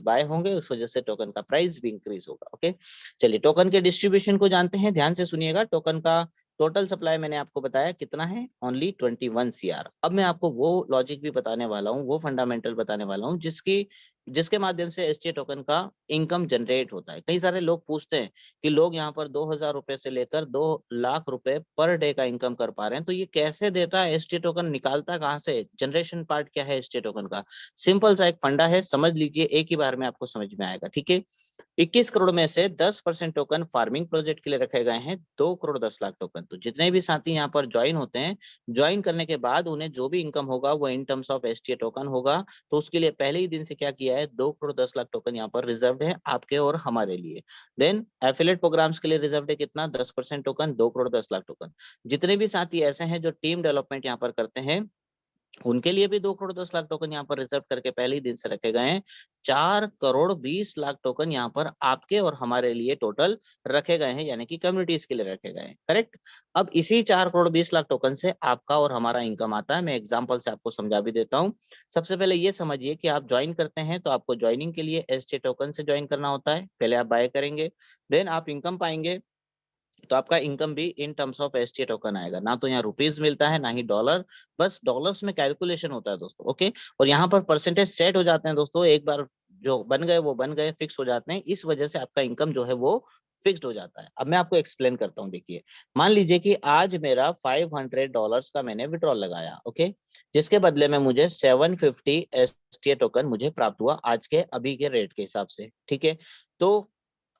Bye होंगे, उस वजह से टोकन का प्राइस भी इंक्रीज होगा। ओके, चलिए टोकन के डिस्ट्रीब्यूशन को जानते हैं, ध्यान से सुनिएगा। टोकन का टोटल सप्लाई मैंने आपको बताया कितना है, ओनली 21 CR। अब मैं आपको वो लॉजिक भी बताने वाला हूँ, वो फंडामेंटल बताने वाला हूँ जिसके माध्यम से एसटीए टोकन का इनकम जनरेट होता है। कई सारे लोग पूछते हैं कि लोग यहाँ पर 2000 रुपए से लेकर 2 लाख रुपए पर डे का इनकम कर पा रहे हैं, तो ये कैसे देता है एसटीए टोकन, निकालता कहाँ से, जनरेशन पार्ट क्या है एसटीए टोकन का? सिंपल सा एक फंडा है, समझ लीजिए, एक ही बार में आपको समझ में आएगा। ठीक है, 21 करोड़ में से 10% टोकन फार्मिंग प्रोजेक्ट के लिए रखे गए हैं, 2 करोड़ 10 लाख टोकन। तो जितने भी साथी यहाँ पर ज्वाइन होते हैं, ज्वाइन करने के बाद उन्हें जो भी इनकम होगा वो in terms of STA token होगा। तो उसके लिए पहले ही दिन से क्या किया है, 2 करोड़ 10 लाख टोकन यहाँ पर रिजर्व है आपके और हमारे लिए। देन एफिलेट प्रोग्राम्स के लिए रिजर्व है कितना, 10% टोकन, 2 करोड़ 10 लाख टोकन। जितने भी साथी ऐसे हैं जो टीम डेवलपमेंट यहाँ पर करते हैं, उनके लिए भी 2 करोड़ 10 लाख टोकन यहाँ पर रिजर्व करके पहले ही दिन से रखे गए हैं। 4 करोड़ 20 लाख टोकन यहाँ पर आपके और हमारे लिए टोटल रखे गए हैं, यानी कि कम्युनिटीज के लिए रखे गए हैं। करेक्ट। अब इसी 4 करोड़ 20 लाख टोकन से आपका और हमारा इनकम आता है। मैं एग्जांपल से आपको समझा भी देता हूँ। सबसे पहले ये समझिए कि आप ज्वाइन करते हैं तो आपको ज्वाइनिंग के लिए एसटी टोकन से ज्वाइन करना होता है। पहले आप बाय करेंगे, देन आप इनकम पाएंगे, तो आपका इनकम भी in terms of ST token आएगा। ना तो यहाँ रुपीज मिलता है, ना ही डॉलर, बस डॉलर्स में कैलकुलेशन होता है दोस्तों। ओके, और यहाँ पर परसेंटेज सेट हो जाते हैं दोस्तों, एक बार जो बन गए वो बन गए, फिक्स हो जाते हैं। इस वजह से आपका इनकम जो है वो फिक्स्ड हो जाता है। अब मैं आपको एक्सप्लेन करता हूँ। देखिए, मान लीजिए कि आज मेरा $500 का मैंने विड्रॉल लगाया, ओके, जिसके बदले में मुझे 750 एसटीए टोकन मुझे प्राप्त हुआ आज के अभी के रेट के हिसाब से। ठीक है, तो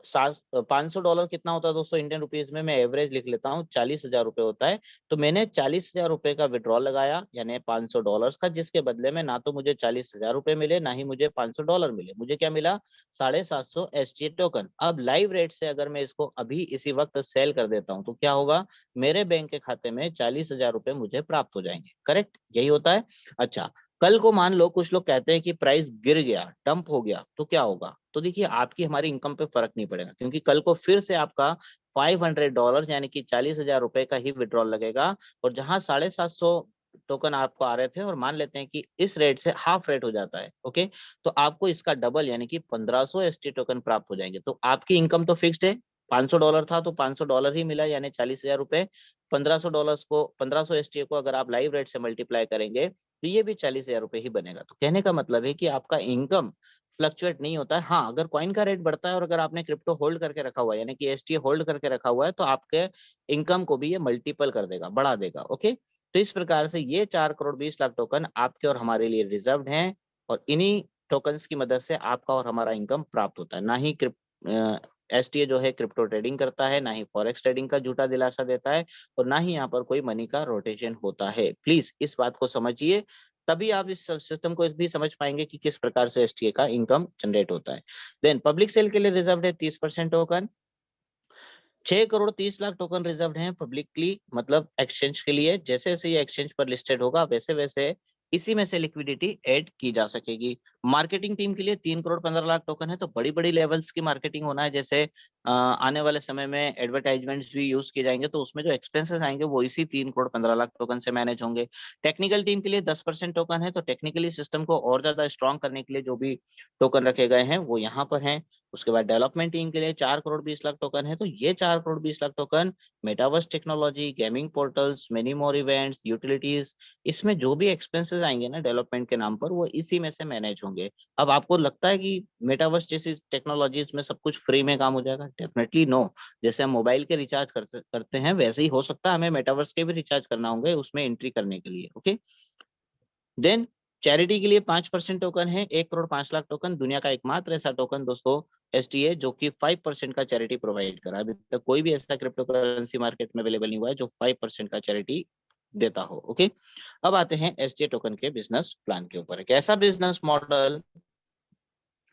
$500 कितना होता है दोस्तों इंडियन रुपीज में? मैं एवरेज लिख लेता हूँ, 40,000 रुपए होता है। तो मैंने 40,000 रुपए का विड्रॉल लगाया, यानी $500 का, जिसके बदले में ना तो मुझे 40,000 रुपए मिले, ना ही मुझे $500 मिले। मुझे क्या मिला? 750 एसटी टोकन। अब लाइव रेट से अगर मैं इसको अभी इसी वक्त सेल कर देता हूँ तो क्या होगा? मेरे बैंक के खाते में 40,000 रुपए मुझे प्राप्त हो जाएंगे। करेक्ट, यही होता है। अच्छा, कल को मान लो कुछ लोग कहते हैं कि प्राइस गिर गया, डंप हो गया, तो क्या होगा? तो देखिए, आपकी हमारी इनकम पे फर्क नहीं पड़ेगा, क्योंकि कल को फिर से आपका $500 यानी कि 40,000 रुपए का ही विड्रॉल लगेगा। और जहां 750 टोकन आपको आ रहे थे, और मान लेते हैं कि इस रेट से हाफ रेट हो जाता है, ओके, तो आपको इसका डबल यानी कि 1500 एसटी टोकन प्राप्त हो जाएंगे। तो आपकी इनकम तो फिक्स्ड है, $500 था तो $500 ही मिला, यानी 40,000 रुपए। $1500 को, 1500 एसटी को अगर आप लाइव रेट से मल्टीप्लाई करेंगे तो ये भी 40,000 रुपए ही बनेगा। तो कहने का मतलब है कि आपका इनकम फ्लक्चुएट नहीं होता है। हाँ, अगर कॉइन का रेट बढ़ता है और अगर आपने क्रिप्टो होल्ड करके रखा हुआ है, यानी कि एसटी होल्ड करके रखा हुआ है, तो आपके इनकम को भी ये मल्टीपल कर देगा, बढ़ा देगा। ओके, तो इस प्रकार से ये 4 करोड़ 20 लाख टोकन आपके और हमारे लिए रिजर्व्ड हैं, और इन्हीं टोकन्स की मदद से आपका और हमारा इनकम प्राप्त होता है। ना ही एसटीए जो है क्रिप्टो ट्रेडिंग करता है, ना ही फॉरेक्स ट्रेडिंग का झूठा दिलासा देता है, और ना ही यहाँ पर कोई मनी का रोटेशन होता है। प्लीज इस बात को समझिए, तभी आप इस सिस्टम को भी समझ पाएंगे कि किस प्रकार से एसटीए का इनकम जनरेट होता है। देन पब्लिक सेल के लिए रिजर्व है 30% token. 6 crore 30 lakh token reserve हैं पब्लिकली, मतलब एक्सचेंज के लिए। जैसे जैसे ये एक्सचेंज पर लिस्टेड होगा, वैसे वैसे इसी में से लिक्विडिटी ऐड की जा सकेगी। मार्केटिंग टीम के लिए 3 करोड़ 15 लाख टोकन है। तो बड़ी बड़ी लेवल्स की मार्केटिंग होना है, जैसे आने वाले समय में एडवर्टाइजमेंट्स भी यूज किए जाएंगे, तो उसमें जो एक्सपेंसेस आएंगे वो इसी 3 करोड़ 15 लाख टोकन से मैनेज होंगे। टेक्निकल टीम के लिए 10% टोकन है, तो टेक्निकली सिस्टम को और ज्यादा स्ट्रॉन्ग करने के लिए जो भी टोकन रखे गए हैं वो यहाँ पर हैं। उसके बाद डेवलपमेंट टीम के लिए 4 करोड़ 20 लाख टोकन है। तो ये 4 crore 20 lakh token metaverse technology, gaming portals, many more events, utilities, इसमें जो भी एक्सपेंसेस आएंगे ना डेवलपमेंट के नाम पर, वो इसी में से मैनेज होंगे। अब आपको लगता है कि मेटावर्स जैसी टेक्नोलॉजीज में सब कुछ फ्री में काम हो जाएगा? Definitely no. जैसे हम मोबाइल के रिचार्ज करते हैं, वैसे ही हो सकता है हमें मेटावर्स के भी रिचार्ज करना होंगे उसमें एंट्री करने के लिए। ओके, देन चैरिटी के लिए 5% टोकन है, 1 करोड़ 5 लाख टोकन। दुनिया का एकमात्र ऐसा टोकन दोस्तों एसटीए जो कि 5% का चैरिटी प्रोवाइड करा। अभी तक कोई भी ऐसा क्रिप्टो करेंसी मार्केट में अवेलेबल नहीं हुआ है जो 5% का चैरिटी देता हो। ओके, अब आते हैं एसटीए टोकन के बिजनेस प्लान के ऊपर। कैसा बिजनेस मॉडल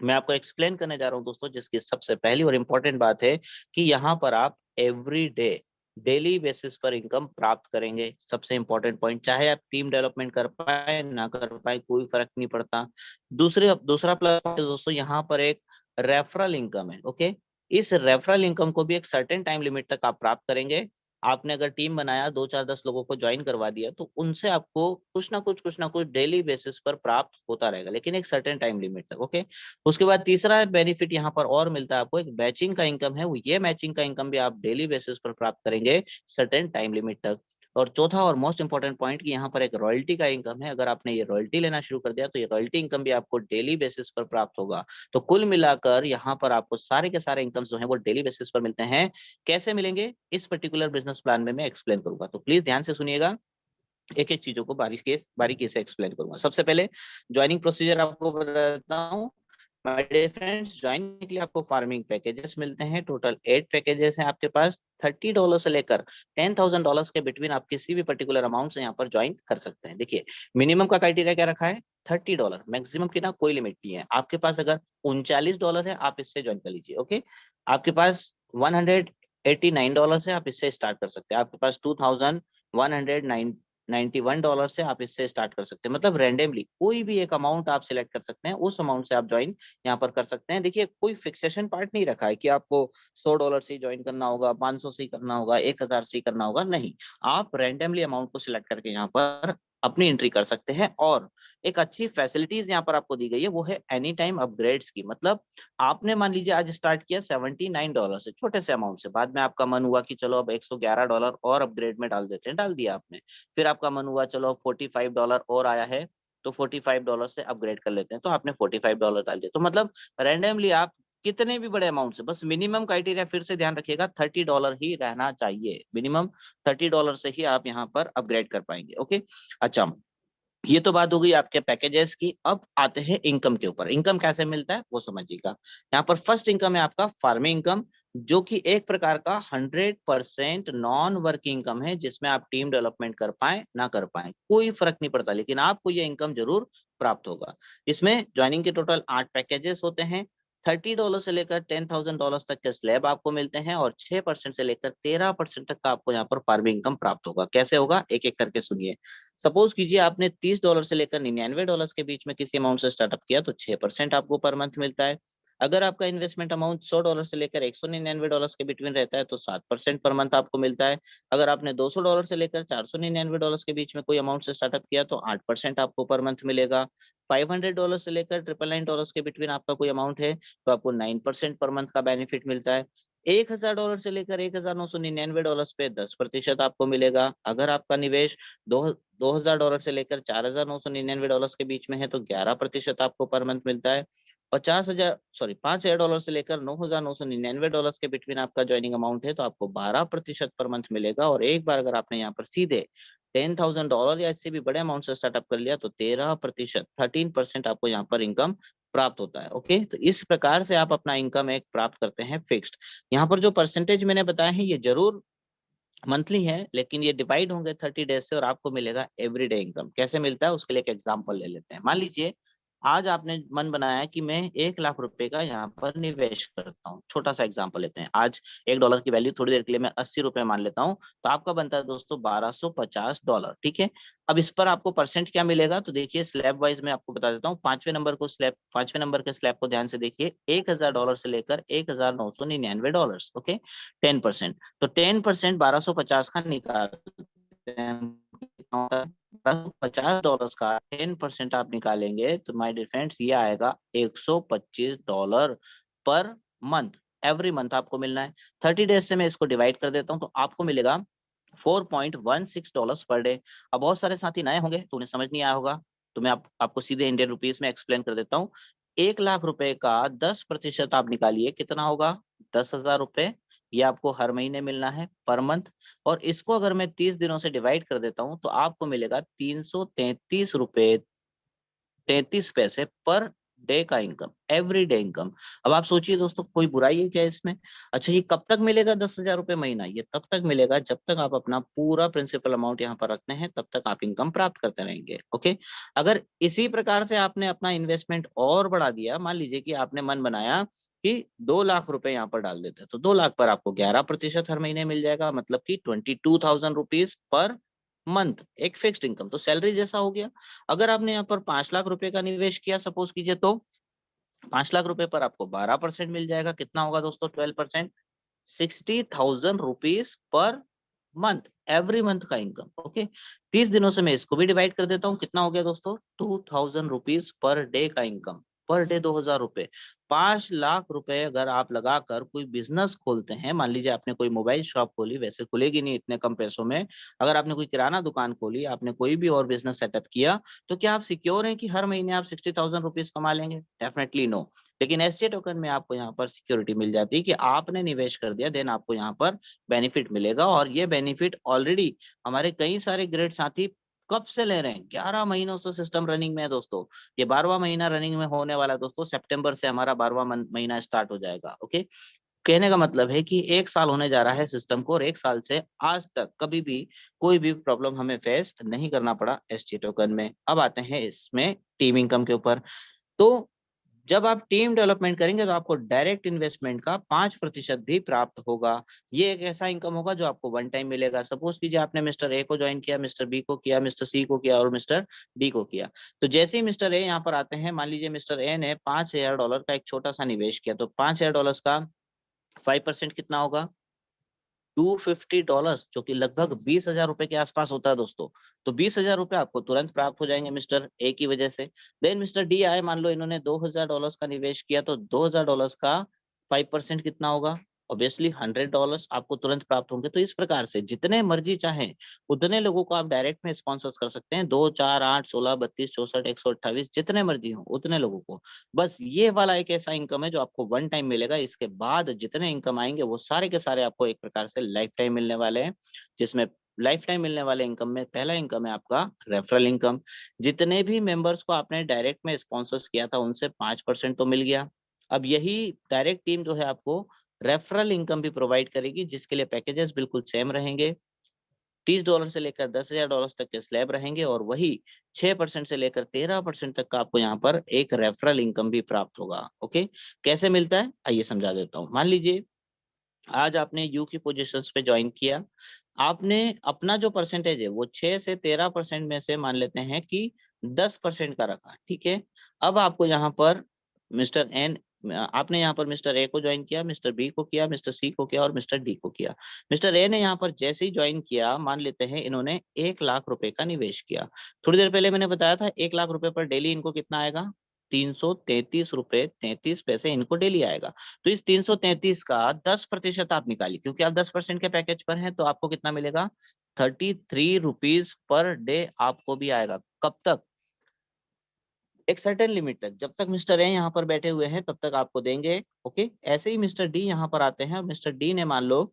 मैं आपको एक्सप्लेन करने जा रहा हूं दोस्तों, जिसकी सबसे पहली और इंपॉर्टेंट बात है कि यहाँ पर आप एवरी डे, डेली बेसिस पर इनकम प्राप्त करेंगे। सबसे इंपॉर्टेंट पॉइंट, चाहे आप टीम डेवलपमेंट कर पाए ना कर पाए, कोई फर्क नहीं पड़ता। दूसरा प्लस पॉइंट दोस्तों, यहाँ पर एक रेफरल इनकम है। ओके, इस रेफरल इनकम को भी एक सर्टेन टाइम लिमिट तक आप प्राप्त करेंगे। आपने अगर टीम बनाया, 2 4 10 लोगों को ज्वाइन करवा दिया, तो उनसे आपको कुछ ना कुछ डेली बेसिस पर प्राप्त होता रहेगा, लेकिन एक सर्टेन टाइम लिमिट तक। ओके, उसके बाद तीसरा बेनिफिट यहाँ पर और मिलता है आपको, एक मैचिंग का इनकम है। ये मैचिंग का इनकम भी आप डेली बेसिस पर प्राप्त करेंगे सर्टेन टाइम लिमिट तक। और चौथा और मोस्ट इंपॉर्टेंट पॉइंट कि यहाँ पर एक रॉयल्टी का इनकम है। अगर आपने ये रॉयल्टी लेना शुरू कर दिया तो ये रॉयल्टी इनकम भी आपको डेली बेसिस पर प्राप्त होगा। तो कुल मिलाकर यहाँ पर आपको सारे के सारे इनकम जो है वो डेली बेसिस पर मिलते हैं। कैसे मिलेंगे इस पर्टिकुलर बिजनेस प्लान में मैं एक्सप्लेन करूंगा, तो प्लीज ध्यान से सुनिएगा, एक एक चीजों को बारीकी से एक्सप्लेन करूंगा। सबसे पहले ज्वाइनिंग प्रोसीजर आपको बताता हूँ। माय डियर फ्रेंड्स, ज्वाइन के लिए आपको फार्मिंग पैकेजेस मिलते हैं। टोटल 8 पैकेजेस हैं आपके पास। $30 से लेकर $10,000 के बिटवीन आप किसी भी पर्टिकुलर अमाउंट से यहाँ पर ज्वाइन कर सकते हैं। देखिए, मिनिमम का क्राइटेरिया क्या रखा है, $30। मैक्सिमम की ना कोई लिमिट नहीं है। आपके पास अगर $39 है, आप इससे ज्वाइन कर लीजिए। ओके, आपके पास $189 है, आप इससे स्टार्ट कर सकते हैं। आपके पास $2,191 से आप इससे स्टार्ट कर सकते हैं। मतलब रैंडमली कोई भी एक अमाउंट आप सिलेक्ट कर सकते हैं, उस अमाउंट से आप ज्वाइन यहाँ पर कर सकते हैं। देखिए, कोई फिक्सेशन पार्ट नहीं रखा है कि आपको $100 से ज्वाइन करना होगा, 500 से करना होगा, 1000 से करना होगा, नहीं। आप रैंडमली अमाउंट को सिलेक्ट करके यहाँ पर अपनी एंट्री कर सकते हैं। और एक अच्छी फैसिलिटीज यहाँ पर आपको दी गई है, वो है एनी टाइम अपग्रेड्स की। मतलब आपने मान लीजिए आज स्टार्ट किया $79 से, छोटे से अमाउंट से, बाद में आपका मन हुआ कि चलो अब $111 और अपग्रेड में डाल देते हैं, डाल दिया आपने। फिर आपका मन हुआ चलो $45 और आया है, तो $45 से अपग्रेड कर लेते हैं, तो आपने $45 डाल दिया। तो मतलब रैंडमली आप कितने भी बड़े अमाउंट से, बस मिनिमम क्राइटेरिया फिर से ध्यान रखिएगा, $30 ही रहना चाहिए। मिनिमम $30 से ही आप यहाँ पर अपग्रेड कर पाएंगे। ओके, अच्छा, ये तो बात हो गई आपके पैकेजेस की। अब आते हैं इनकम के ऊपर। इनकम कैसे मिलता है वो समझिएगा। यहाँ पर फर्स्ट इनकम है आपका फार्मिंग इनकम, जो कि एक प्रकार का 100% नॉन वर्क इनकम है, जिसमें आप टीम डेवलपमेंट कर पाए ना कर पाए कोई फर्क नहीं पड़ता, लेकिन आपको ये इनकम जरूर प्राप्त होगा। इसमें ज्वाइनिंग के टोटल 8 पैकेजेस होते हैं। $30 से लेकर $10,000 तक के स्लैब आपको मिलते हैं, और 6% से लेकर 13% तक का आपको यहाँ पर फार्मिंग इनकम प्राप्त होगा। कैसे होगा, एक एक करके सुनिए। सपोज कीजिए आपने $30 से लेकर $99 के बीच में किसी अमाउंट से स्टार्टअप किया, तो 6% आपको पर मंथ मिलता है। अगर आपका इन्वेस्टमेंट अमाउंट $100 से लेकर $199 के बिटवीन रहता है, तो 7% पर मंथ आपको मिलता है। अगर आपने $200 से लेकर $499 के बीच में कोई अमाउंट से स्टार्टअप किया, तो 8% आपको पर मंथ मिलेगा। $500 से लेकर $999 के बिटवीन आपका कोई अमाउंट है, तो आपको 9% पर मंथ का बेनिफिट मिलता है। $1,000 से लेकर $1,999 पे 10% आपको मिलेगा। अगर आपका निवेश $2,000 से लेकर $4,999 के बीच में है, तो 11% आपको पर मंथ मिलता है। $5,000 से लेकर $9,999 के बिटवीन आपका ज्वाइनिंग अमाउंट है, तो आपको 12% पर मंथ मिलेगा। और एक बार अगर आपने यहाँ पर सीधे $10,000 या इससे भी बड़े अमाउंट से स्टार्टअप कर लिया, तो 13% आपको यहाँ पर इनकम प्राप्त होता है। ओके, तो इस प्रकार से आप अपना इनकम एक प्राप्त करते हैं फिक्स्ड। यहाँ पर जो परसेंटेज मैंने बताया है ये जरूर मंथली है, लेकिन ये डिवाइड होंगे 30 डेज से, और आपको मिलेगा एवरीडे इनकम। कैसे मिलता है उसके लिए एक एग्जांपल ले लेते हैं। मान लीजिए आज आपने मन बनाया कि मैं $1,00,000 का यहाँ पर निवेश करता हूँ। छोटा सा एग्जांपल लेते हैं। आज $1 की वैल्यू थोड़ी देर के लिए मैं ₹80 मान लेता हूँ, तो आपका बनता है दोस्तों $1,250। ठीक है, अब इस पर आपको परसेंट क्या मिलेगा, तो देखिए स्लैब वाइज मैं आपको बता देता हूँ। पांचवें नंबर के स्लैब को ध्यान से देखिए। $1,000 से लेकर $1,999। ओके, 10%। तो 10% 1250 का निकालते हैं। $50 का 10% आप निकालेंगे, तो माय डियर फ्रेंड्स ये आएगा $125 पर मंथ। एवरी मंथ आपको मिलना है। 30 डेज से मैं इसको डिवाइड कर देता हूँ, तो आपको मिलेगा $4.16 पर डे। अब बहुत सारे साथी नए होंगे तो उन्हें समझ नहीं आया होगा, तो मैं आपको सीधे इंडियन रुपीस में एक्सप्लेन कर देता हूँ। $1,00,000 का 10% आप निकालिए, कितना होगा, ₹10,000। ये आपको हर महीने मिलना है पर मंथ। और इसको अगर मैं 30 दिनों से डिवाइड कर देता हूँ, तो आपको मिलेगा ₹333 33 पैसे पर डे का इनकम, एवरी डे इनकम। अब आप सोचिए दोस्तों, कोई बुराई है क्या इसमें। अच्छा, ये कब तक मिलेगा ₹10,000 महीना, ये तब तक मिलेगा जब तक आप अपना पूरा प्रिंसिपल अमाउंट यहाँ पर रखते हैं, तब तक आप इनकम प्राप्त करते रहेंगे। ओके, अगर इसी प्रकार से आपने अपना इन्वेस्टमेंट और बढ़ा दिया, मान लीजिए कि आपने मन बनाया कि ₹2,00,000 यहाँ पर डाल देते हैं, तो 2,00,000 पर आपको 11% हर महीने मिल जाएगा, मतलब कि ₹22,000 पर मंथ, एक फिक्स्ड इनकम, तो सैलरी जैसा हो गया। अगर आपने यहाँ पर ₹5,00,000 का निवेश किया सपोज कीजिए, तो ₹5,00,000 पर आपको 12% मिल जाएगा। कितना होगा दोस्तों, 12%, ₹60,000 पर मंथ, एवरी मंथ का इनकम। ओके, 30 दिनों से मैं इसको भी डिवाइड कर देता हूँ, कितना हो गया दोस्तों, 2000 रुपीज पर डे का इनकम, पर डे 2000 रुपए। 5 लाख रुपए अगर आप लगाकर कोई बिजनेस खोलते हैं, मान लीजिए आपने कोई मोबाइल शॉप खोली, वैसे खुलेगी नहीं इतने कम पैसों में, अगर आपने कोई किराना दुकान खोली, आपने कोई भी और बिजनेस सेटअप किया, तो क्या आप सिक्योर हैं कि हर महीने आप 60,000 रुपीज कमा लेंगे? Definitely no. लेकिन एसटी टोकन में आपको यहाँ पर सिक्योरिटी मिल जाती है कि आपने निवेश कर दिया, देन आपको यहाँ पर बेनिफिट मिलेगा। और ये बेनिफिट ऑलरेडी हमारे कई सारे ग्रेड साथी कब से ले रहे हैं, 11 महीनों से सिस्टम रनिंग में है दोस्तों। ये 12वां महीना रनिंग में होने वाला है दोस्तों, सितंबर से हमारा 12वां महीना स्टार्ट हो जाएगा। ओके, कहने का मतलब है कि 1 साल होने जा रहा है सिस्टम को, और 1 साल से आज तक कभी भी कोई भी प्रॉब्लम हमें फेस नहीं करना पड़ा एसटी टोकन में। अब आते हैं इसमें टीम इनकम के ऊपर। तो जब आप टीम डेवलपमेंट करेंगे तो आपको डायरेक्ट इन्वेस्टमेंट का 5% भी प्राप्त होगा। ये एक ऐसा इनकम होगा जो आपको वन टाइम मिलेगा। सपोज कीजिए आपने मिस्टर ए को ज्वाइन किया, मिस्टर बी को किया, मिस्टर सी को किया और मिस्टर डी को किया। तो जैसे ही मिस्टर ए यहाँ पर आते हैं, मान लीजिए मिस्टर ए ने $5000 का एक छोटा सा निवेश किया, तो $5000 का 5% कितना होगा, $250, जो कि लगभग 20,000 रुपए के आसपास होता है दोस्तों। तो 20,000 रुपए आपको तुरंत प्राप्त हो जाएंगे मिस्टर ए की वजह से। देन मिस्टर डी आए, मान लो इन्होंने $2,000 का निवेश किया, तो $2,000 का 5% कितना होगा, ऑब्वियसली $100 आपको तुरंत प्राप्त होंगे। तो इस प्रकार से जितने मर्जी चाहें उतने लोगों को आप डायरेक्ट में स्पॉन्सर कर सकते हैं, 2, 4, 8, 16, 32, 64, 128, जितने मर्जी हो उतने लोगों को। बस ये वाला एक ऐसा इनकम है जो आपको वन टाइम मिलेगा। इसके बाद जितने इनकम आएंगे वो सारे के सारे आपको एक प्रकार से लाइफ टाइम मिलने वाले हैं, जिसमें लाइफ टाइम मिलने वाले इनकम में पहला इनकम है आपका रेफरल इनकम। जितने भी मेंबर्स को आपने डायरेक्ट में स्पॉन्सर्स किया था उनसे 5% तो मिल गया। अब यही डायरेक्ट टीम जो है आपको रेफरल इनकम भी प्रोवाइड करेगी, जिसके लिए पैकेजेस बिल्कुल सेम रहेंगे। $30 से लेकर $10,000 तक के स्लैब रहेंगे, और वही 6% से लेकर 13% तक का आपको यहाँ पर एक रेफरल इनकम भी प्राप्त होगा। ओके, कैसे मिलता है आइए समझा देता हूँ। मान लीजिए आज आपने यू की पोजीशंस पे ज्वाइन किया, आपने अपना जो परसेंटेज है वो 6 से 13% में से मान लेते हैं कि 10% का रखा, ठीक है। अब आपको यहाँ पर मिस्टर एन, आपने यहाँ पर मिस्टर ए को ज्वाइन किया, मिस्टर बी को किया, मिस्टर सी को किया और मिस्टर डी को किया। मिस्टर ए ने यहाँ पर जैसे ही ज्वाइन किया, मान लेते हैं इन्होंने 1 लाख रुपए का निवेश किया। थोड़ी देर पहले मैंने बताया था 1 लाख रुपए पर डेली इनको कितना आएगा, 333 रुपए 33 पैसे इनको डेली आएगा। तो इस 333 का 10% आप निकालिए, क्योंकि आप 10% के पैकेज पर हैं, तो आपको कितना मिलेगा, 33 रुपीज पर डे आपको भी आएगा। कब तक, एक सर्टेन लिमिट तक, जब तक मिस्टर ए यहाँ पर बैठे हुए हैं तब तक आपको देंगे। ओके, ऐसे ही मिस्टर डी यहाँ पर आते हैं। मिस्टर डी ने मान लो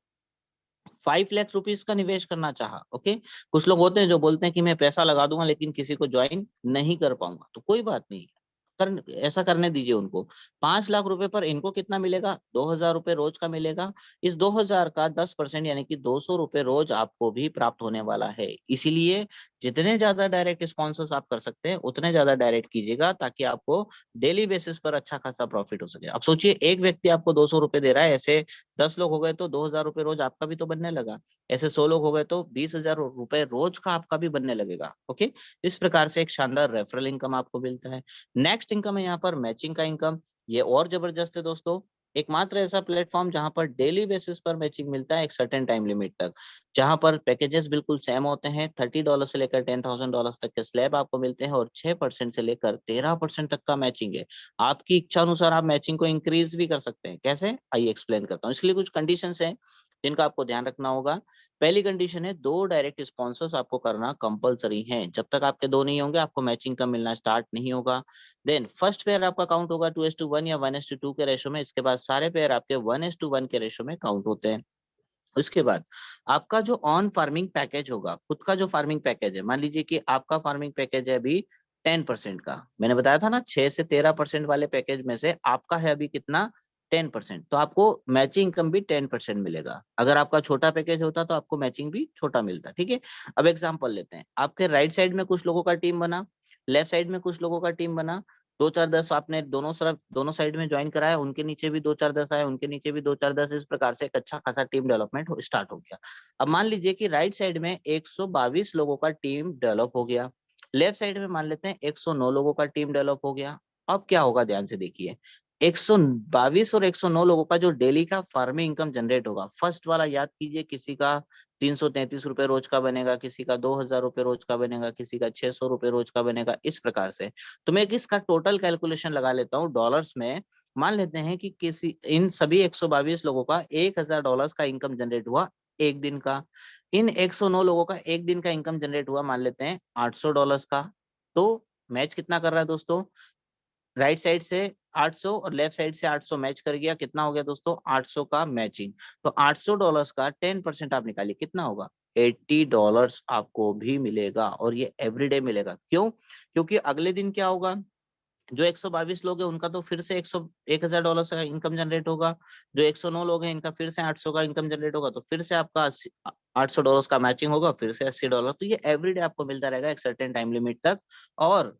5 लाख रुपीज का निवेश करना चाहा। ओके, कुछ लोग होते हैं जो बोलते हैं कि मैं पैसा लगा दूंगा लेकिन किसी को ज्वाइन नहीं कर पाऊंगा, तो कोई बात नहीं, ऐसा करने दीजिए उनको। 5 लाख रुपए पर इनको कितना मिलेगा, 2,000 रुपए रोज का मिलेगा। इस 2,000 का 10% यानी कि 200 रुपए रोज आपको भी प्राप्त होने वाला है। इसीलिए जितने ज्यादा डायरेक्ट स्पॉन्सर्स आप कर सकते हैं उतने ज्यादा डायरेक्ट कीजिएगा, ताकि आपको डेली बेसिस पर अच्छा खासा प्रॉफिट हो सके। अब सोचिए एक व्यक्ति आपको 200 रुपए दे रहा है, ऐसे 10 लोग हो गए तो 2,000 रुपए रोज आपका भी तो बनने लगा। ऐसे 100 लोग हो गए तो 20,000 रुपए रोज का आपका भी बनने लगेगा। ओके, इस प्रकार से एक शानदार रेफरल इनकम आपको मिलता है। नेक्स्ट इनकम है यहाँ पर मैचिंग का इनकम। ये और जबरदस्त है दोस्तों, एकमात्र ऐसा प्लेटफॉर्म जहां पर डेली बेसिस पर मैचिंग मिलता है एक सर्टेन टाइम लिमिट तक, जहां पर पैकेजेस बिल्कुल सेम होते हैं। $30 से लेकर $10,000 तक के स्लैब आपको मिलते हैं, और 6% से लेकर 13% तक का मैचिंग है। आपकी इच्छा अनुसार आप मैचिंग को इंक्रीज भी कर सकते हैं। कैसे, आइए एक्सप्लेन करता हूँ। इसके लिए कुछ कंडीशंस हैं जिनका आपको ध्यान रखना होगा। पहली कंडीशन है 2 डायरेक्ट स्पॉन्सर्स आपको करना कंपलसरी है। जब तक आपके 2 नहीं होंगे आपको मैचिंग का मिलना स्टार्ट नहीं होगा। देन फर्स्ट पेयर आपका काउंट होगा 2:1 या 1:2 के रेशो में। इसके बाद सारे पेयर आपके 1:1 के रेशो में काउंट होते हैं। उसके बाद आपका जो ऑन फार्मिंग पैकेज होगा, खुद का जो फार्मिंग पैकेज है, मान लीजिए कि आपका फार्मिंग पैकेज है अभी 10% का, मैंने बताया था ना 6 से 13% वाले पैकेज में से आपका है अभी कितना, 10%, तो आपको मैचिंग इनकम भी 10% मिलेगा। अगर आपका छोटा पैकेज होता तो आपको मैचिंग भी छोटा मिलता। ठीक है, अब एग्जाम्पल लेते हैं। आपके राइट साइड में कुछ लोगों का टीम बना, लेफ्ट साइड में कुछ लोगों का टीम बना, 2, 4, 10 आपने दोनों साइड में ज्वाइन कराया, उनके नीचे भी 2, 4, 10 आए, उनके नीचे भी 2, 4, 10, इस प्रकार से एक अच्छा खासा टीम डेवलपमेंट स्टार्ट हो गया। अब मान लीजिए कि राइट साइड में 122 लोगों का टीम डेवलप हो गया, लेफ्ट साइड में मान लेते हैं 109 लोगों का टीम डेवलप हो गया। अब क्या होगा ध्यान से देखिए, 122 और 109 लोगों का जो डेली का फार्मिंग इनकम जनरेट होगा, फर्स्ट वाला याद कीजिए, किसी का 333 रुपए रोज का बनेगा, किसी का 2000 रुपए रोज का बनेगा, किसी का 600 रुपए रोज का बनेगा, इस प्रकार से। तो मैं इसका टोटल कैलकुलेशन लगा लेता हूँ डॉलर्स में। मान लेते हैं कि किसी इन सभी 122 लोगों का $1000 का इनकम जनरेट हुआ एक दिन का। इन 109 लोगों का एक दिन का इनकम जनरेट हुआ मान लेते हैं $800 का। तो मैच कितना कर रहा है दोस्तों, राइट साइड से 800 और लेफ्ट साइड से 800 मैच कर गया, कितना हो गया दोस्तों 800 का मैचिंग। तो $800 का 10% आप निकालिए, कितना होगा $80 आपको भी मिलेगा, और ये एवरीडे मिलेगा। क्यों? क्योंकि अगले दिन क्या होगा, जो 122 लोग हैं उनका तो फिर से $1000 का इनकम जनरेट होगा, जो 109 लोग हैं इनका फिर से 800 का इनकम जनरेट होगा, तो फिर से आपका $800 का मैचिंग होगा, फिर से $80। तो ये एवरीडे आपको मिलता रहेगा एक सर्टेन टाइम लिमिट तक। और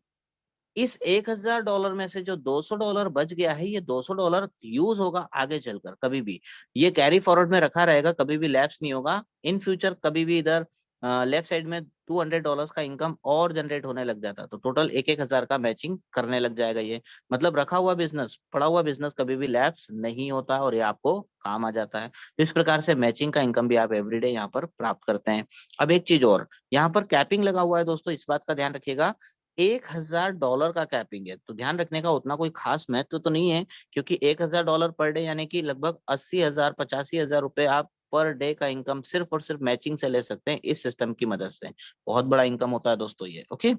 इस $1000 में से जो $200 बच गया है, ये $200 यूज होगा आगे चलकर, कभी भी ये कैरी फॉरवर्ड में रखा रहेगा, कभी भी लैप्स नहीं होगा इन फ्यूचर। कभी भी इधर लेफ्ट साइड में $200 का इनकम और जनरेट होने लग जाता, तो टोटल 1,000 का मैचिंग करने लग जाएगा। ये मतलब रखा हुआ बिजनेस, पड़ा हुआ बिजनेस कभी भी लैप्स नहीं होता, और ये आपको काम आ जाता है। तो इस प्रकार से मैचिंग का इनकम भी आप एवरीडे यहाँ पर प्राप्त करते हैं। अब एक चीज और, यहाँ पर कैपिंग लगा हुआ है दोस्तों, इस बात का ध्यान रखिएगा। $1000 का कैपिंग है, तो ध्यान रखने का उतना कोई खास महत्व तो नहीं है, क्योंकि $1000 पर डे यानी कि लगभग 80,000 85,000 रुपए आप पर डे का इनकम सिर्फ और सिर्फ मैचिंग से ले सकते हैं इस सिस्टम की मदद से। बहुत बड़ा इनकम होता है दोस्तों ये। ओके,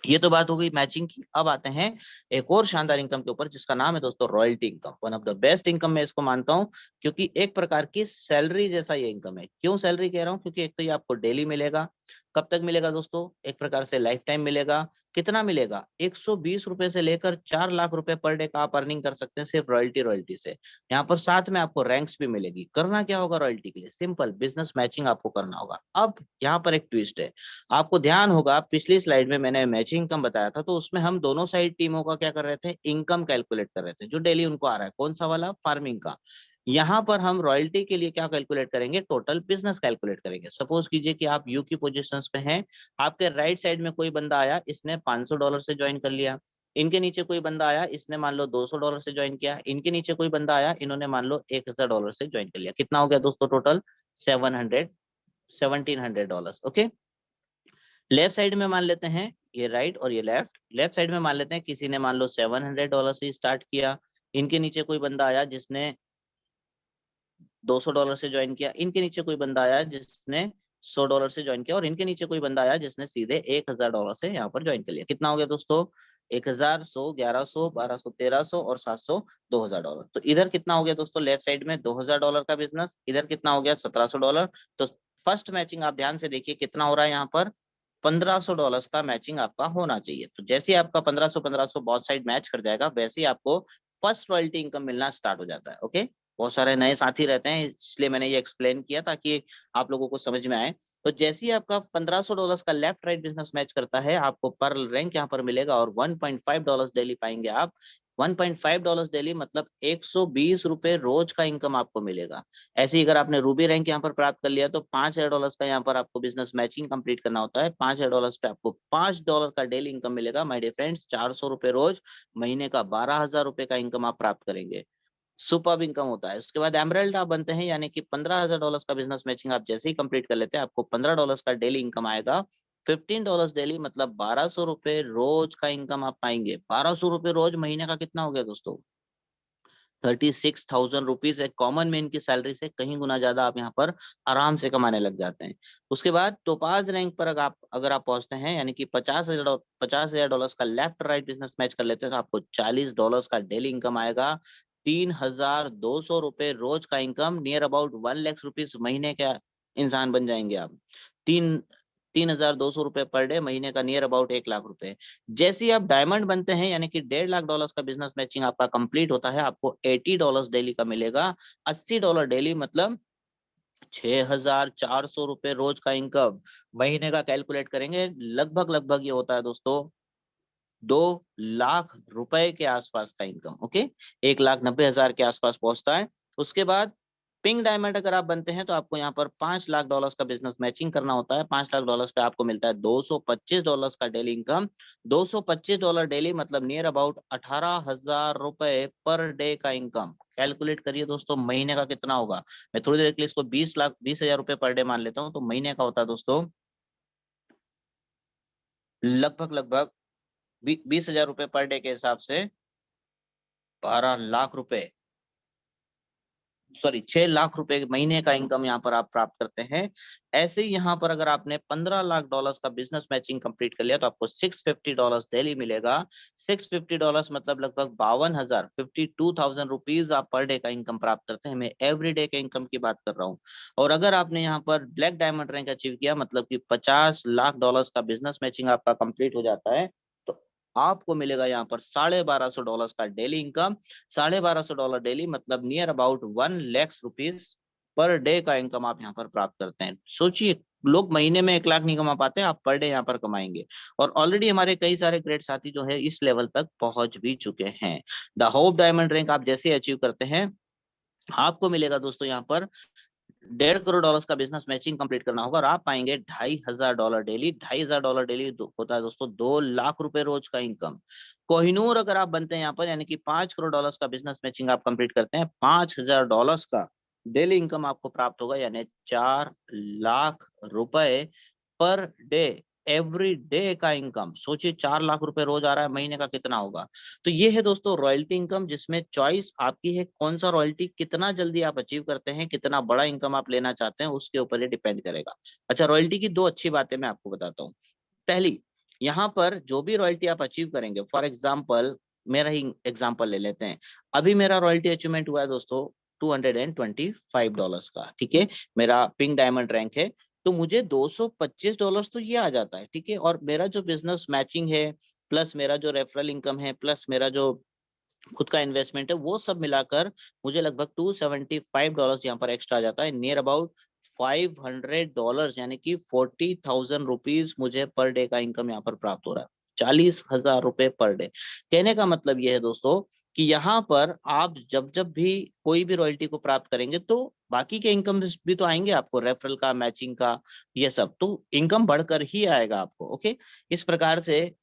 ये तो बात हो गई मैचिंग की। अब आते हैं एक और शानदार इनकम के ऊपर, जिसका नाम है दोस्तों royalty income. One of the best income मैं इसको मानता हूं, क्योंकि एक प्रकार की सैलरी जैसा ये इनकम है। क्यों सैलरी कह रहा हूं, क्योंकि एक तो ये आपको डेली मिलेगा। कब तक मिलेगा दोस्तों, एक प्रकार से लाइफ टाइम मिलेगा। कितना मिलेगा, 120 रुपए से लेकर 4 लाख रुपए पर डे का आप अर्निंग कर सकते हैं सिर्फ रॉयल्टी से। यहाँ पर साथ में आपको रैंक्स भी मिलेगी। करना क्या होगा रॉयल्टी के लिए, सिंपल बिजनेस मैचिंग आपको करना होगा। अब यहाँ पर एक ट्विस्ट है, आपको ध्यान होगा पिछली स्लाइड में मैंने मैचिंग इनकम बताया था, तो उसमें हम दोनों साइड टीमों का क्या कर रहे थे, इनकम कैलकुलेट कर रहे थे, जो डेली उनको आ रहा है। कौन सा वाला, फार्मिंग का। यहाँ पर हम रॉयल्टी के लिए क्या कैलकुलेट करेंगे, टोटल बिजनेस कैलकुलेट करेंगे। सपोज कीजिए कि आप यू की पोजीशंस पे हैं, आपके राइट साइड में कोई बंदा आया, इसने $500 से ज्वाइन कर लिया। इनके नीचे कोई बंदा आया, इसने मान लो $200 से ज्वाइन किया। इनके नीचे कोई बंदा आया, इन्होंने मान लो $1000 से ज्वाइन कर लिया। कितना हो गया दोस्तों टोटल, 1700 ओके। लेफ्ट साइड में मान लेते हैं, ये राइट और ये लेफ्ट। लेफ्ट साइड में मान लेते हैं किसी ने मान लो $700 से स्टार्ट किया। इनके नीचे कोई बंदा आया जिसने $200 से ज्वाइन किया। इनके नीचे कोई बंदा आया जिसने $100 से ज्वाइन किया, और इनके नीचे कोई बंदा आया जिसने सीधे $1000 से यहाँ पर ज्वाइन कर लिया। कितना हो गया दोस्तों, 1000, 100, 1100, 1200, 1300 और 700, $2000। तो इधर कितना हो गया दोस्तों, लेफ्ट साइड में $2000 का बिजनेस, इधर कितना हो गया $1700। तो फर्स्ट मैचिंग आप ध्यान से देखिए कितना हो रहा है यहाँ पर, $1500 का मैचिंग आपका होना चाहिए। तो जैसे ही आपका 1500 बहुत साइड मैच कर जाएगा, वैसे ही आपको फर्स्ट रॉयल्टी इनकम मिलना स्टार्ट हो जाता है। ओके, बहुत सारे नए साथी रहते हैं, इसलिए मैंने ये एक्सप्लेन किया ताकि आप लोगों को समझ में आए। तो जैसे ही आपका $1500 का लेफ्ट राइट बिजनेस मैच करता है, आपको पर रैंक यहाँ पर मिलेगा, और $1.5 डेली पाएंगे आप। $1.5 डेली मतलब 120 रुपए रोज का इनकम आपको मिलेगा। ऐसे ही अगर आपने रूबी रैंक यहाँ पर प्राप्त कर लिया, तो $5000 का यहाँ पर आपको बिजनेस मैचिंग कंप्लीट करना होता है। $5000 पे आपको $5 का डेली इनकम मिलेगा माय डियर फ्रेंड्स, 400 रुपए रोज, महीने का 12,000 रुपए का इनकम आप प्राप्त करेंगे। सुपर इनकम होता है। उसके बाद एमरल्ड आप बनते हैं, यानी कि $15,000 का बिजनेस मैचिंग आप जैसे ही कंप्लीट कर लेते हैं, आपको $15 का डेली इनकम आएगा। $15 डेली मतलब 1200 रुपए रोज का इनकम आप पाएंगे। 1200 रुपए रोज, महीने का कितना हो गया दोस्तों, 36,000 रुपीज। एक कॉमन मैन की सैलरी से कहीं गुना ज्यादा आप यहाँ पर आराम से कमाने लग जाते हैं। उसके बाद टोपाज रैंक पर अगर आप पहुंचते हैं, यानी कि $50,000 का लेफ्ट राइट बिजनेस मैच कर लेते हैं, तो आपको $40 का डेली इनकम आएगा। 3,200 रुपए रोज का income, near about 1 lakh rupees महीने का इंसान बन जाएंगे आप। तीन 3,200 रुपए पर डे, महीने का नियर अबाउट 1 लाख रुपए। जैसे ही आप डायमंड बनते हैं, यानी कि $1.5 लाख का बिजनेस मैचिंग आपका कंप्लीट होता है, आपको $80 डेली का मिलेगा। $80 डेली मतलब 6,400 रुपए रोज का इनकम, महीने का कैलकुलेट करेंगे, लगभग लगभग ये होता है दोस्तों 2 लाख रुपए के आसपास का इनकम। ओके, 1,90,000 के आसपास पहुंचता है। उसके बाद पिंक डायमंड अगर आप बनते हैं तो आपको यहाँ पर $5 लाख का बिजनेस मैचिंग करना होता है। $5 लाख पे आपको मिलता है $225 का डेली इनकम। $225 डेली मतलब नियर अबाउट 18,000 रुपए पर डे का इनकम। कैलकुलेट करिए दोस्तों, महीने का कितना होगा। मैं थोड़ी देर के लिए इसको 20,20,000 रुपए पर डे मान लेता हूँ, तो महीने का होता है दोस्तों लगभग 20,000 रुपए पर डे के हिसाब से 12 लाख रुपए, सॉरी 6 लाख रुपए महीने का इनकम यहाँ पर आप प्राप्त करते हैं। ऐसे ही यहाँ पर अगर आपने $15 लाख का बिजनेस मैचिंग कंप्लीट कर लिया तो आपको $650 डेली मिलेगा। $650 मतलब लगभग 52,000 रुपीज आप पर डे का इनकम प्राप्त करते हैं। मैं एवरी डे के इनकम की बात कर रहा हूँ। और अगर आपने यहाँ पर ब्लैक डायमंड रैंक अचीव किया, मतलब कि $50 लाख का बिजनेस मैचिंग आपका कंप्लीट हो जाता है, तो आपको मिलेगा यहाँ पर $1,250 का डेली इनकम। $1,250 डेली मतलब near about 1 lakh rupees per day का इनकम आप यहाँ पर प्राप्त करते हैं। सोचिए, लोग महीने में 1 लाख नहीं कमा पाते, आप पर डे यहाँ पर कमाएंगे। और ऑलरेडी हमारे कई सारे ग्रेट साथी जो है इस लेवल तक पहुंच भी चुके हैं। द होप डायमंड रैंक आप जैसे अचीव करते हैं, आपको मिलेगा दोस्तों यहाँ पर $1.5 करोड़ का बिजनेस मैचिंग कंप्लीट करना होगा और आप पाएंगे $2,500 डेली। $2,500 डेली होता है दोस्तों 2 लाख रुपए रोज का इनकम। कोहिनूर अगर आप बनते हैं यहाँ पर, यानी कि $5 करोड़ का बिजनेस मैचिंग आप कंप्लीट करते हैं, $5,000 का डेली इनकम आपको प्राप्त होगा, यानी 4 लाख रुपए पर डे, एवरी डे का इनकम। सोचिए 4 लाख रुपए रोज आ रहा है, महीने का कितना होगा। तो ये है दोस्तों रॉयल्टी इनकम, जिसमें चॉइस आपकी है कौन सा रॉयल्टी कितना जल्दी आप अचीव करते हैं, कितना बड़ा इनकम आप लेना चाहते हैं, उसके ऊपर ये डिपेंड करेगा। अच्छा, रॉयल्टी की 2 अच्छी बातें मैं आपको बताता हूँ। पहली, यहाँ पर जो भी रॉयल्टी आप अचीव करेंगे, फॉर एग्जाम्पल मेरा ही एग्जाम्पल ले लेते हैं। अभी मेरा रॉयल्टी अचीवमेंट हुआ है दोस्तों $225 का, ठीक है। मेरा पिंक डायमंड रैंक है, तो मुझे $225 तो ये आ जाता है, ठीक है। और मेरा जो बिजनेस मैचिंग है, प्लस मेरा जो रेफरल इनकम है, प्लस मेरा जो खुद का इन्वेस्टमेंट है, वो सब मिलाकर मुझे लगभग $275 यहाँ पर एक्स्ट्रा आ जाता है। नियर अबाउट $500, यानी कि 40,000 रुपीज मुझे पर डे का इनकम यहाँ पर प्राप्त हो रहा है। 40,000 रुपए पर डे। कहने का मतलब ये है दोस्तों कि यहाँ पर आप जब जब भी कोई भी रॉयल्टी को प्राप्त करेंगे तो बाकी के इनकम भी तो आएंगे आपको, रेफरल का, मैचिंग का, ये सब तो इनकम बढ़कर ही आएगा आपको। ओके, इस प्रकार से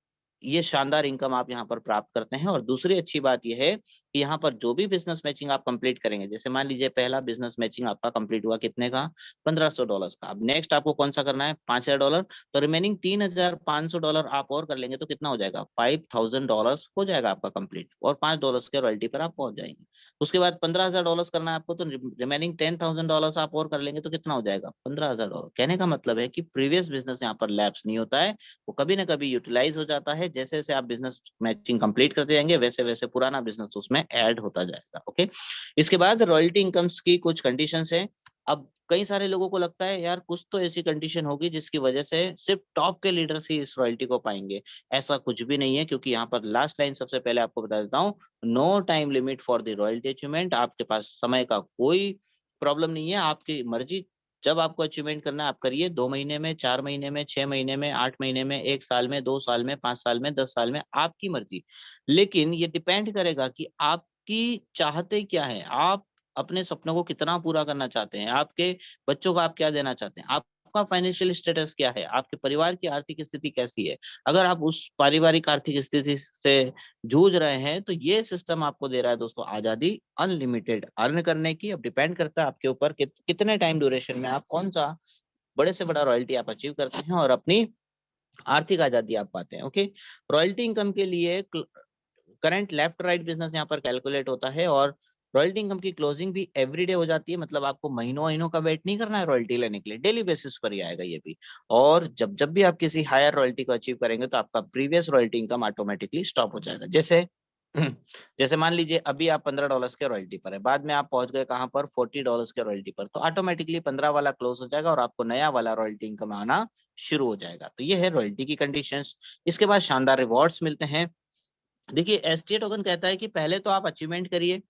ये शानदार इनकम आप यहाँ पर प्राप्त करते हैं। और दूसरी अच्छी बात यह है कि यहाँ पर जो भी बिजनेस मैचिंग आप कंप्लीट करेंगे, जैसे मान लीजिए पहला बिजनेस मैचिंग आपका कंप्लीट हुआ कितने का, $1,500 का। अब नेक्स्ट आपको कौन सा करना है, $5,000, तो रिमेनिंग $3,500 आप और कर लेंगे तो कितना हो जाएगा, $5,000 हो जाएगा आपका कंप्लीट, और $5 के रॉयल्टी पर आप पहुंच जाएंगे। उसके बाद $15,000 करना है आपको, तो रिमेनिंग $10,000 आप और कर लेंगे तो कितना हो जाएगा, $15,000। कहने का मतलब है कि प्रीवियस बिजनेस यहाँ पर लैप्स नहीं होता है, वो कभी ना कभी यूटिलाइज हो जाता है। जैसे जैसे आप बिजनेस मैचिंग कंप्लीट करते जाएंगे, वैसे वैसे पुराना बिजनेस उसमें ऐड होता जाएगा। ओके, इसके बाद रॉयल्टी इनकम्स की कुछ कंडीशंस हैं। अब कई सारे लोगों को लगता है यार कुछ तो ऐसी कंडीशन होगी जिसकी वजह से सिर्फ टॉप के लीडर्स ही इस रॉयल्टी को पाएंगे। ऐसा कुछ भी नहीं है, क्योंकि यहाँ पर लास्ट लाइन सबसे पहले आपको बता देता हूँ, no time limit for the royalty achievement. आपके पास समय का कोई प्रॉब्लम नहीं है, आपकी मर्जी, जब आपको अचीवमेंट करना है आप करिए। 2 महीने में, 4 महीने में, 6 महीने में, 8 महीने में, 1 साल में, 2 साल में, 5 साल में, 10 साल में, आपकी मर्जी। लेकिन ये डिपेंड करेगा कि आपकी चाहते क्या है, आप अपने सपनों को कितना पूरा करना चाहते हैं, आपके बच्चों को आप क्या देना चाहते हैं, आपका फाइनेंशियल स्टेटस क्या है, आपके परिवार की आर्थिक स्थिति कैसी है। अगर आप उस पारिवारिक आर्थिक स्थिति से जूझ रहे हैं तो ये सिस्टम आपको दे रहा है दोस्तों आजादी अनलिमिटेड अर्न करने की। अब डिपेंड करता है आपके ऊपर कितने टाइम ड्यूरेशन में आप कौन सा बड़े से बड़ा रॉयल्टी आप अचीव करते हैं और अपनी आर्थिक आजादी आप पाते हैं। ओके, रॉयल्टी इनकम के लिए करंट लेफ्ट राइट बिजनेस यहाँ पर कैलकुलेट होता है, और रॉयल्टी इनकम की क्लोजिंग भी एवरीडे हो जाती है। मतलब आपको महीनों महीनों का वेट नहीं करना है रॉयल्टी लेने के लिए, डेली बेसिस पर ही आएगा ये भी। और जब जब भी आप किसी हायर रॉयल्टी को अचीव करेंगे तो आपका previous royalty income automatically stop हो जाएगा। जैसे जैसे मान लीजिए अभी आप $15 के रॉयल्टी पर है, बाद में आप पहुंच गए कहां पर, $40 के रॉयल्टी पर, तो ऑटोमेटिकली 15 वाला क्लोज हो जाएगा और आपको नया वाला रॉयल्टी इनकम आना शुरू हो जाएगा। तो ये है रॉयल्टी की कंडीशंस। इसके बाद शानदार रिवॉर्ड्स मिलते हैं। देखिए एसटीए टोकन कहता है कि पहले तो आप अचीवमेंट करिए,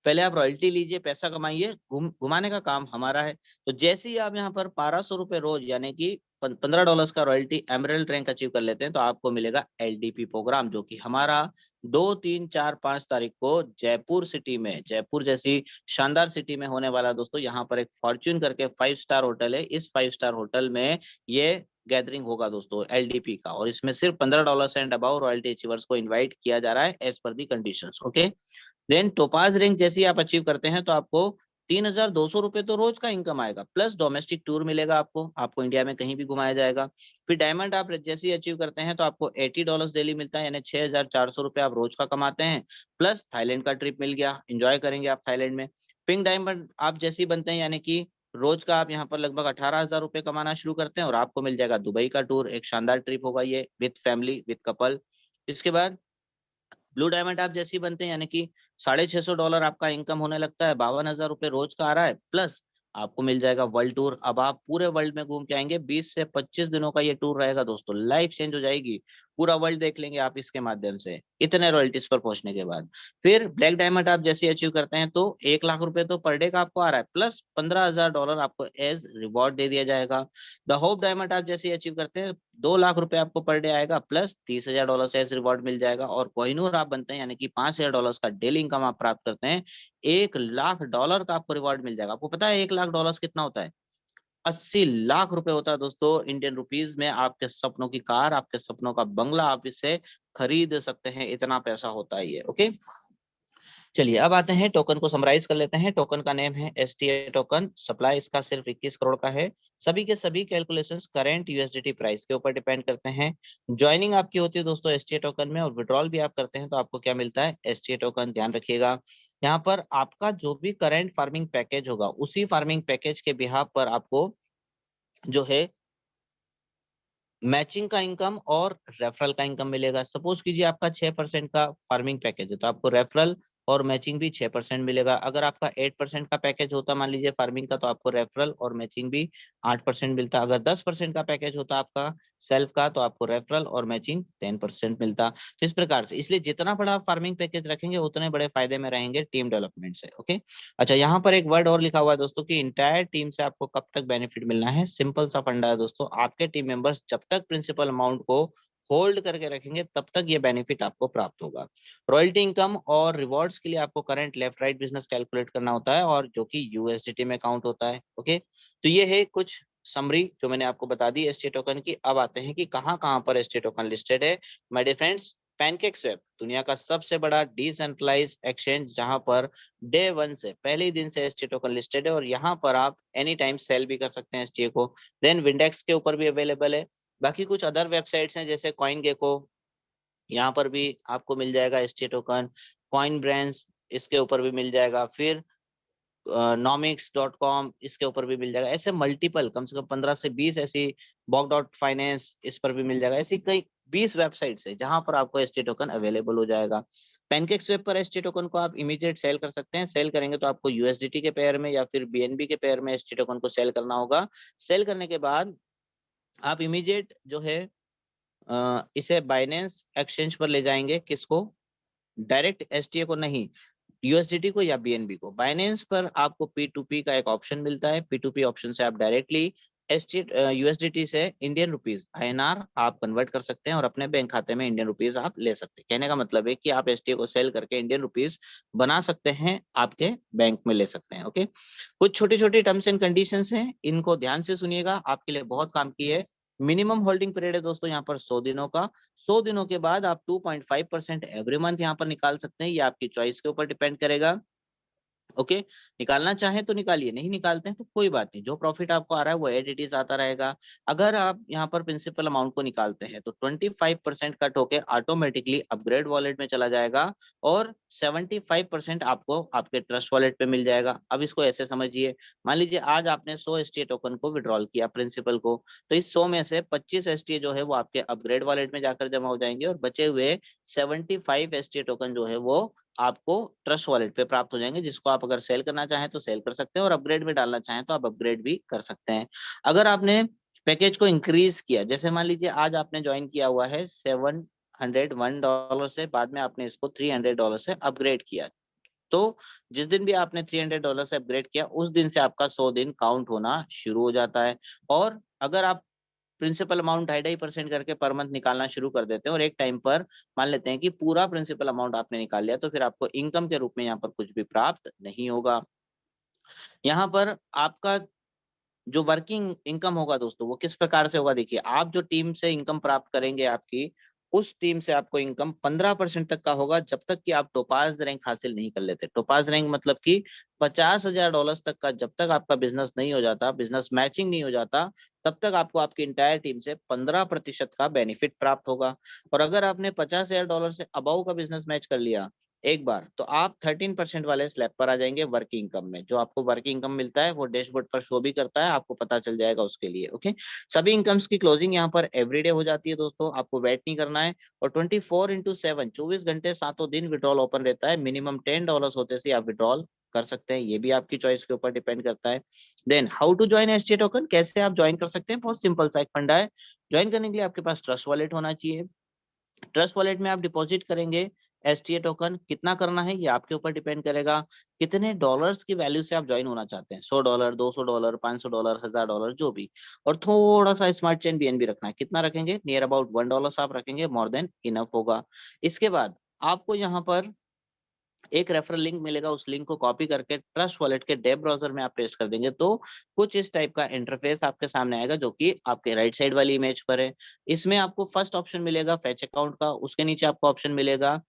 पहले आप रॉयल्टी लीजिए, पैसा कमाइए, घुमाने का काम हमारा है। तो जैसे ही आप यहाँ पर 1200 रुपए रोज यानी कि $15 का रॉयल्टी एमरल्ड रैंक अचीव कर लेते हैं तो आपको मिलेगा एलडीपी प्रोग्राम, जो कि हमारा 2, 3, 4, 5 तारीख को जयपुर सिटी में, जयपुर जैसी शानदार सिटी में होने वाला दोस्तों। यहाँ पर एक फॉर्च्यून करके 5 स्टार होटल है, इस 5 स्टार होटल में ये गैदरिंग होगा दोस्तों एलडीपी का, और इसमें सिर्फ $15 एंड अबाउ रॉयल्टी अचीवर्स को इन्वाइट किया जा रहा है as per the conditions. Okay, then topaz rank जैसे ही आप अचीव करते हैं तो आपको 3,200 रुपए तो रोज का इनकम आएगा, प्लस डोमेस्टिक टूर मिलेगा आपको इंडिया में कहीं भी घुमाया जाएगा। फिर डायमंड आप जैसे ही अचीव करते हैं तो आपको $80 डेली मिलता है, यानी 6,400 रुपए आप रोज का कमाते हैं, प्लस थाईलैंड का ट्रिप मिल गया, एंजॉय करेंगे आप थाईलैंड में। पिंक डायमंड आप जैसे ही बनते हैं यानी कि रोज का आप यहाँ पर लगभग 18,000 रुपए कमाना शुरू करते हैं और आपको मिल जाएगा दुबई का टूर, एक शानदार ट्रिप होगा ये विद फैमिली विद कपल। इसके बाद ब्लू डायमंड आप जैसे ही बनते हैं यानी कि $650 आपका इनकम होने लगता है, 52,000 रुपए रोज का आ रहा है, प्लस आपको मिल जाएगा वर्ल्ड टूर। अब आप पूरे वर्ल्ड में घूम के आएंगे, 20 से 25 दिनों का ये टूर रहेगा दोस्तों, लाइफ चेंज हो जाएगी, पूरा वर्ल्ड देख लेंगे आप इसके माध्यम से, इतने रॉयल्टीज पर पहुंचने के बाद। फिर ब्लैक डायमंड आप जैसे अचीव करते हैं तो 1,00,000 रुपए तो पर डे का आपको आ रहा है, प्लस $15,000 आपको एज रिवॉर्ड दे दिया जाएगा। द होप डायमंड आप जैसे अचीव करते हैं 2,00,000 रुपए आपको पर डे आएगा, प्लस $30,000 एज रिवॉर्ड मिल जाएगा। और कोहिनूर आप बनते हैं यानी कि $5,000 का डेली इनकम आप प्राप्त करते हैं, $1,00,000 का आपको रिवॉर्ड मिल जाएगा। आपको पता है $1,00,000 कितना होता है? 80,00,000 रुपए होता है दोस्तों इंडियन रुपीज में। आपके सपनों की कार, आपके सपनों का बंगला आप इससे खरीद सकते हैं, इतना पैसा होता है ये। ओके, चलिए अब आते हैं टोकन को समराइज कर लेते हैं। टोकन का नेम है एसटीए टोकन, सप्लाई इसका सिर्फ 21 करोड़ का है। सभी के सभी कैलकुलेशंस करंट यूएसडीटी प्राइस के ऊपर डिपेंड करते हैं। ज्वाइनिंग आपकी होती है दोस्तों एसटीए टोकन में, और विड्रॉल भी आप करते हैं तो आपको क्या मिलता है? STA token. ध्यान रखिएगा, यहाँ पर आपका जो भी करंट फार्मिंग पैकेज होगा उसी फार्मिंग पैकेज के बिहाफ पर आपको जो है मैचिंग का इनकम और रेफरल का इनकम मिलेगा। सपोज कीजिए आपका 6% का फार्मिंग पैकेज है तो आपको रेफरल और मैचिंग भी 6% मिलेगा। अगर आपका 8% का पैकेज होता मान लीजिए फार्मिंग का, तो आपको रेफरल और मैचिंग भी 8% मिलता। अगर 10% का पैकेज होता आपका सेल्फ का, तो आपको रेफरल और मैचिंग 10% मिलता। तो इस प्रकार से, इसलिए जितना बड़ा फार्मिंग पैकेज रखेंगे उतने बड़े फायदे में रहेंगे टीम डेवलपमेंट से। ओके, अच्छा यहाँ पर एक वर्ड और लिखा हुआ है दोस्तों कि इंटायर टीम से आपको कब तक बेनिफिट मिलना है। सिंपल सा फंडा है दोस्तों, आपके टीम मेंबर्स जब तक प्रिंसिपल अमाउंट को होल्ड करके रखेंगे तब तक ये बेनिफिट आपको प्राप्त होगा। रॉयल्टी इनकम और रिवॉर्ड्स के लिए आपको current left right business calculate करना होता है, और जो कि यूएसडीटी में काउंट होता है। ओके, तो ये है कुछ समरी जो मैंने आपको बता दी एसटी टोकन की। अब आते हैं कि कहां कहां पर एसटी टोकन लिस्टेड है। माय डियर फ्रेंड्स, पैनकेकस्वैप दुनिया का सबसे बड़ा डिसेंट्रलाइज्ड एक्सचेंज, जहां पर डे 1 से, पहले ही दिन से एसटी टोकन लिस्टेड है, और यहाँ पर आप एनी टाइम सेल भी कर सकते हैं एसटी को। देन विंडेक्स के ऊपर भी अवेलेबल है। बाकी कुछ अदर वेबसाइट्स हैं जैसे कॉइन गेको, यहाँ पर भी आपको मिल जाएगा एसटी टोकन। कॉइन ब्रांड्स, इसके ऊपर भी मिल जाएगा। फिर nomics.com, इसके ऊपर भी मिल जाएगा। ऐसे मल्टीपल, कम से कम 15 से 20 ऐसी, bog.finance, इस पर भी मिल जाएगा। ऐसी कई 20 वेबसाइट्स है जहां पर आपको एसटी टोकन अवेलेबल हो जाएगा। पैनकेकस्वैप पर एसटी टोकन को आप इमीडिएट सेल कर सकते हैं। सेल करेंगे तो आपको यूएसडीटी के पेयर में या फिर बीएनबी के पेयर में एसटी टोकन को सेल करना होगा। सेल करने के बाद आप इमीडिएट जो है इसे बाइनेंस एक्सचेंज पर ले जाएंगे। किसको? डायरेक्ट एसटीए को नहीं, यूएसडीटी को या बीएनबी को। बाइनेंस पर आपको P2P का एक ऑप्शन मिलता है। P2P ऑप्शन से आप डायरेक्टली एसटी यूएसडीटी से इंडियन रुपीज आईएनआर आप कन्वर्ट कर सकते हैं और अपने बैंक खाते में इंडियन रुपीज आप ले सकते हैं। कहने का मतलब है कि आप एसटीए को सेल करके इंडियन रुपीज बना सकते हैं, आपके बैंक में ले सकते हैं। ओके, कुछ छोटी छोटी टर्म्स एंड कंडीशंस हैं, इनको ध्यान से सुनिएगा, आपके लिए बहुत काम की है। मिनिमम होल्डिंग पीरियड है दोस्तों यहाँ पर 100 दिनों का। 100 दिनों के बाद आप 2.5% एवरी मंथ यहाँ पर निकाल सकते हैं, ये आपकी चॉइस के ऊपर डिपेंड करेगा। ओके, निकालना चाहें तो निकालिए, नहीं निकालते हैं तो कोई बात नहीं, जो प्रॉफिट आपको आ रहा है वो एज इट इज आता रहेगा। अगर आप यहाँ पर प्रिंसिपल अमाउंट को निकालते हैं तो 25% कट होके ऑटोमेटिकली अपग्रेड वॉलेट में चला जाएगा, और 75% आपको आपके ट्रस्ट वॉलेट पे मिल जाएगा। अब इसको ऐसे समझिए, मान लीजिए आज आपने 100 एसटीए टोकन को विड्रॉल किया प्रिंसिपल को, तो इस 100 में से 25 एसटीए जो है वो आपके अपग्रेड वॉलेट में जाकर जमा हो जाएंगे, और बचे हुए 75 एसटीए टोकन जो है वो आपको ट्रस्ट वॉलेट पे प्राप्त हो जाएंगे, जिसको आप अगर सेल करना चाहें तो सेल कर सकते हैं, और अपग्रेड में डालना चाहें तो आप अपग्रेड भी कर सकते हैं। अगर आपने पैकेज को इंक्रीज किया, जैसे मान लीजिए आज आपने ज्वाइन किया हुआ है $701 से, बाद में आपने इसको $300 से अपग्रेड किया, तो जिस दिन भी आपने $300 से अपग्रेड किया उस दिन से आपका 100 दिन काउंट होना शुरू हो जाता है। और अगर आप प्रिंसिपल अमाउंट 2.5% करके पर मंथ निकालना शुरू कर देते हैं और एक टाइम पर मान लेते हैं कि पूरा प्रिंसिपल अमाउंट आपने निकाल लिया, तो फिर आपको इनकम के रूप में यहाँ पर कुछ भी प्राप्त नहीं होगा। यहाँ पर आपका जो वर्किंग इनकम होगा दोस्तों वो किस प्रकार से होगा, देखिए आप जो टीम से इनकम प्राप्त करेंगे आपकी, उस टीम से आपको इनकम 15% तक का होगा जब तक कि आप टोपाज रैंक हासिल नहीं कर लेते। टोपाज रैंक मतलब कि $50,000 तक का जब तक आपका बिजनेस नहीं हो जाता, बिजनेस मैचिंग नहीं हो जाता, तब तक आपको आपकी इंटायर टीम से 15% का बेनिफिट प्राप्त होगा। और अगर आपने $50,000 से अबव का बिजनेस मैच कर लिया एक बार, तो आप 13% वाले स्लैब पर आ जाएंगे वर्किंग इनकम में। जो आपको वर्किंग इनकम मिलता है वो डैशबोर्ड पर शो भी करता है, आपको पता चल जाएगा उसके लिए। ओके, सभी इनकम्स की क्लोजिंग यहाँ पर एवरीडे हो जाती है दोस्तों, आपको वेट नहीं करना है। और 24/7 24 घंटे 7 दिन विड्रॉल ओपन रहता है। मिनिमम $10 होते से आप विड्रॉल कर सकते हैं, ये भी आपकी चॉइस के ऊपर डिपेंड करता है। Then how to join STA token, कैसे आप ज्वाइन कर सकते हैं, बहुत सिंपल सा एक फंडा है। ज्वाइन करने के लिए आपके पास ट्रस्ट वॉलेट होना चाहिए। ट्रस्ट वॉलेट में आप डिपॉजिट करेंगे एसटीए टोकन, कितना करना है ये आपके ऊपर डिपेंड करेगा। कितने डॉलर्स की वैल्यू से आप ज्वाइन होना चाहते हैं, $100, $200, $500, $1000, जो भी। और थोड़ा सा स्मार्ट चेन बीएनबी रखना है, कितना रखेंगे, नियर अबाउट $1 आप रखेंगे, मोर देन इनफ होगा। इसके बाद आपको यहाँ पर एक रेफरल लिंक मिलेगा, उस लिंक को कॉपी करके ट्रस्ट वॉलेट के डेब ब्राउजर में आप पेस्ट कर देंगे तो कुछ इस टाइप का इंटरफेस आपके सामने आएगा, जो कि आपके राइट साइड वाली इमेज पर है। इसमें आपको फर्स्ट ऑप्शन मिलेगा फैच अकाउंट का, उसके नीचे आपको ऑप्शन मिलेगा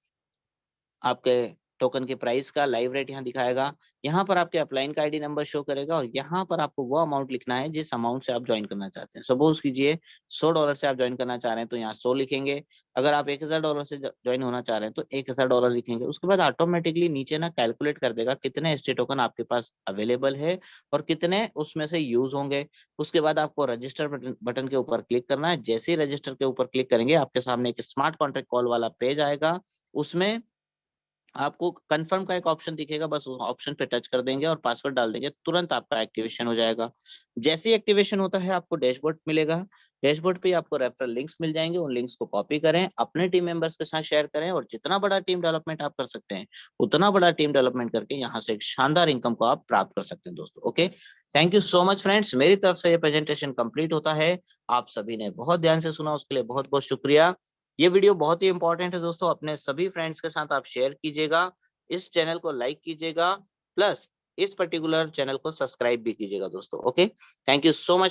आपके टोकन के प्राइस का, लाइव रेट यहाँ दिखाएगा। यहाँ पर आपके अपलाइन का आईडी नंबर शो करेगा और यहाँ पर आपको वो अमाउंट लिखना है जिस अमाउंट से आप ज्वाइन करना चाहते हैं। सपोज कीजिए $100 से आप ज्वाइन करना चाह रहे हैं तो यहाँ 100 लिखेंगे। अगर आप $1000 से ज्वाइन होना चाह रहे हैं तो $1000 लिखेंगे। उसके बाद ऑटोमेटिकली नीचे ना कैलकुलेट कर देगा कितने एसटी टोकन आपके पास अवेलेबल है और कितने उसमें से यूज होंगे। उसके बाद आपको रजिस्टर बटन के ऊपर क्लिक करना है। जैसे ही रजिस्टर के ऊपर क्लिक करेंगे आपके सामने एक स्मार्ट कॉन्ट्रैक्ट कॉल वाला पेज आएगा, उसमें आपको कंफर्म का एक ऑप्शन दिखेगा, बस उस ऑप्शन पे टच कर देंगे और पासवर्ड डाल देंगे, तुरंत आपका एक्टिवेशन हो जाएगा। जैसे ही एक्टिवेशन होता है आपको डैशबोर्ड मिलेगा। डैशबोर्ड पे आपको रेफरल लिंक्स मिल जाएंगे, उन लिंक्स को कॉपी करें, अपने टीम मेंबर्स के साथ शेयर करें और जितना बड़ा टीम डेवलपमेंट आप कर सकते हैं उतना बड़ा टीम डेवलपमेंट करके यहाँ से एक शानदार इनकम को आप प्राप्त कर सकते हैं दोस्तों। Okay, thank you so much friends, मेरी तरफ से ये प्रेजेंटेशन कंप्लीट होता है। आप सभी ने बहुत ध्यान से सुना, उसके लिए बहुत बहुत शुक्रिया। ये वीडियो बहुत ही इंपॉर्टेंट है दोस्तों, अपने सभी फ्रेंड्स के साथ आप शेयर कीजिएगा, इस चैनल को लाइक कीजिएगा, प्लस इस पर्टिकुलर चैनल को सब्सक्राइब भी कीजिएगा दोस्तों। Okay, thank you so much.